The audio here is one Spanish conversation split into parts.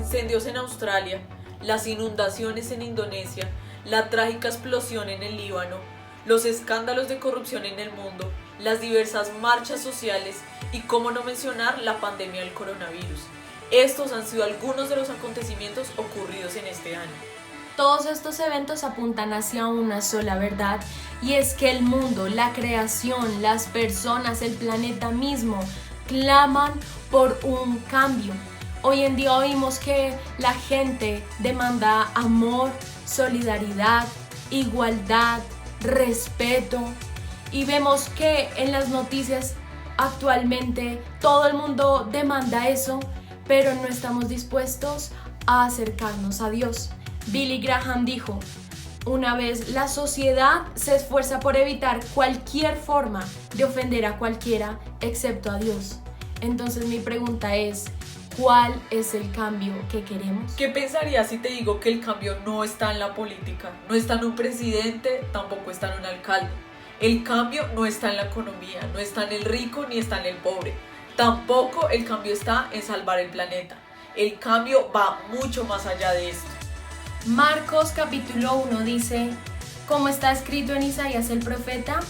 incendios en Australia, las inundaciones en Indonesia, la trágica explosión en el Líbano, los escándalos de corrupción en el mundo, las diversas marchas sociales y cómo no mencionar la pandemia del coronavirus. Estos han sido algunos de los acontecimientos ocurridos en este año. Todos estos eventos apuntan hacia una sola verdad, y es que el mundo, la creación, las personas, el planeta mismo claman por un cambio. Hoy en día oímos que la gente demanda amor, solidaridad, igualdad, respeto, y vemos que en las noticias actualmente todo el mundo demanda eso, pero no estamos dispuestos a acercarnos a Dios. Billy Graham dijo una vez: la sociedad se esfuerza por evitar cualquier forma de ofender a cualquiera excepto a Dios. Entonces mi pregunta es: ¿cuál es el cambio que queremos? ¿Qué pensarías si te digo que el cambio no está en la política? No está en un presidente, tampoco está en un alcalde. El cambio no está en la economía, no está en el rico ni está en el pobre. Tampoco el cambio está en salvar el planeta. El cambio va mucho más allá de esto. Marcos capítulo 1 dice, como está escrito en Isaías el profeta: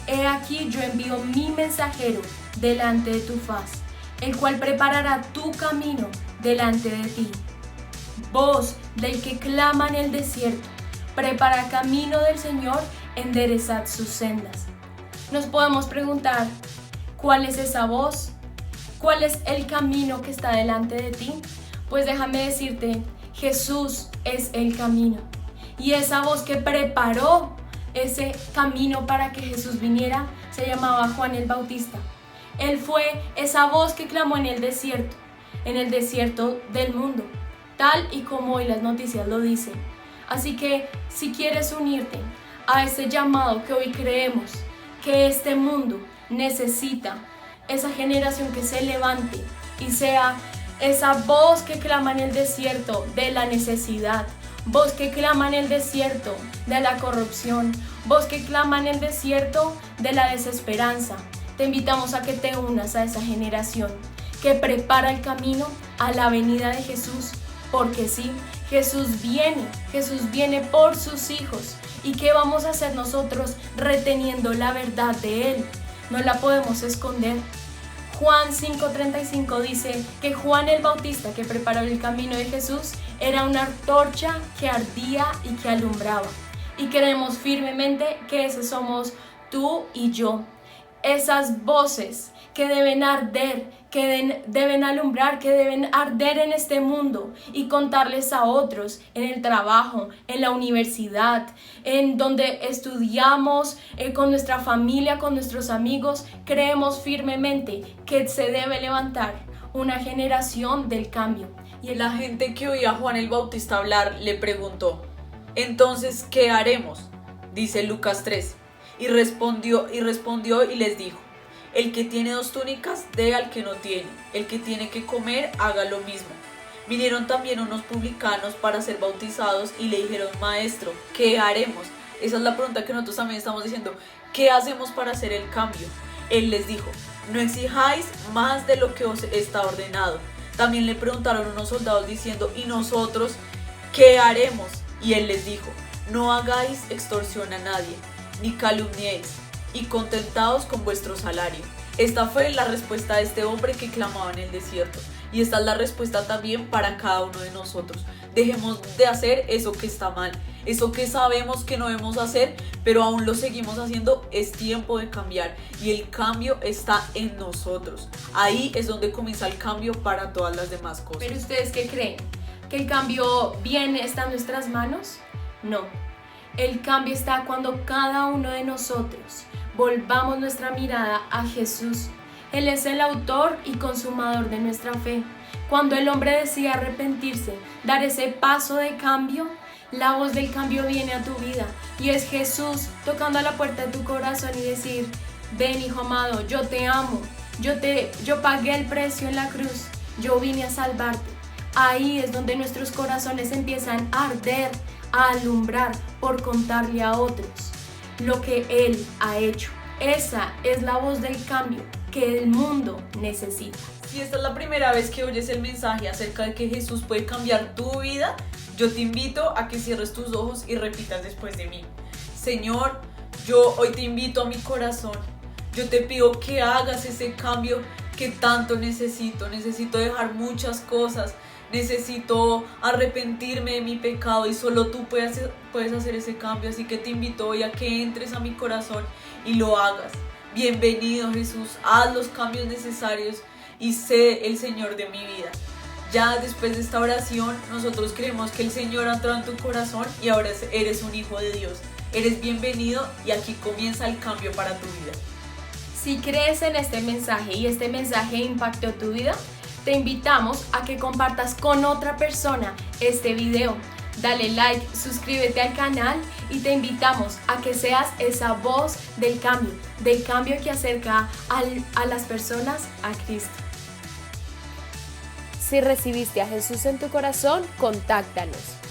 he aquí yo envío mi mensajero delante de tu faz, el cual preparará tu camino delante de ti. Voz del que clama en el desierto, prepara camino del Señor, enderezad sus sendas. Nos podemos preguntar, ¿cuál es esa voz? ¿Cuál es el camino que está delante de ti? Pues déjame decirte, Jesús es el camino. Y esa voz que preparó ese camino para que Jesús viniera se llamaba Juan el Bautista. Él fue esa voz que clamó en el desierto del mundo, tal y como hoy las noticias lo dicen. Así que si quieres unirte a ese llamado que hoy creemos que este mundo necesita, esa generación que se levante y sea esa voz que clama en el desierto de la necesidad, voz que clama en el desierto de la corrupción, voz que clama en el desierto de la desesperanza, te invitamos a que te unas a esa generación que prepara el camino a la venida de Jesús, porque sí, Jesús viene por sus hijos. ¿Y qué vamos a hacer nosotros reteniendo la verdad de Él? No la podemos esconder. Juan 5:35 dice que Juan el Bautista, que preparó el camino de Jesús, era una antorcha que ardía y que alumbraba. Y creemos firmemente que ese somos tú y yo. Esas voces que deben arder, que deben alumbrar, que deben arder en este mundo y contarles a otros en el trabajo, en la universidad, en donde estudiamos, con nuestra familia, con nuestros amigos. Creemos firmemente que se debe levantar una generación del cambio. Y la gente que oía a Juan el Bautista hablar le preguntó: entonces, ¿qué haremos? Dice Lucas 3. Y respondió y les dijo: el que tiene 2 túnicas, dé al que no tiene. El que tiene que comer, haga lo mismo. Vinieron también unos publicanos para ser bautizados y le dijeron: maestro, ¿qué haremos? Esa es la pregunta que nosotros también estamos diciendo. ¿Qué hacemos para hacer el cambio? Él les dijo: no exijáis más de lo que os está ordenado. También le preguntaron unos soldados diciendo: ¿y nosotros qué haremos? Y él les dijo: no hagáis extorsión a nadie, ni calumniéis, y contentaos con vuestro salario. Esta fue la respuesta de este hombre que clamaba en el desierto, y esta es la respuesta también para cada uno de nosotros. Dejemos de hacer eso que está mal, eso que sabemos que no debemos hacer, pero aún lo seguimos haciendo. Es tiempo de cambiar, y el cambio está en nosotros. Ahí es donde comienza el cambio para todas las demás cosas. ¿Pero ustedes qué creen? ¿Que el cambio está en nuestras manos? No. El cambio está cuando cada uno de nosotros volvamos nuestra mirada a Jesús. Él es el autor y consumador de nuestra fe. Cuando el hombre decide arrepentirse, dar ese paso de cambio, la voz del cambio viene a tu vida, y es Jesús tocando a la puerta de tu corazón y decir: ven, hijo amado, yo te amo, yo pagué el precio en la cruz, yo vine a salvarte. Ahí es donde nuestros corazones empiezan a arder, a alumbrar por contarle a otros lo que Él ha hecho. Esa es la voz del cambio que el mundo necesita. si esta es la primera vez que oyes el mensaje acerca de que Jesús puede cambiar tu vida, yo te invito a que cierres tus ojos y repitas después de mí. Señor, yo hoy te invito a mi corazón. Yo te pido que hagas ese cambio que tanto necesito. Necesito dejar muchas cosas. Necesito arrepentirme de mi pecado y solo tú puedes hacer ese cambio. Así que te invito hoy a que entres a mi corazón y lo hagas. Bienvenido, Jesús. Haz los cambios necesarios y sé el Señor de mi vida. Ya después de esta oración, nosotros creemos que el Señor ha entrado en tu corazón y ahora eres un hijo de Dios. Eres bienvenido y aquí comienza el cambio para tu vida. Si crees en este mensaje y este mensaje impactó tu vida, te invitamos a que compartas con otra persona este video. Dale like, suscríbete al canal y te invitamos a que seas esa voz del cambio que acerca a las personas a Cristo. Si recibiste a Jesús en tu corazón, contáctanos.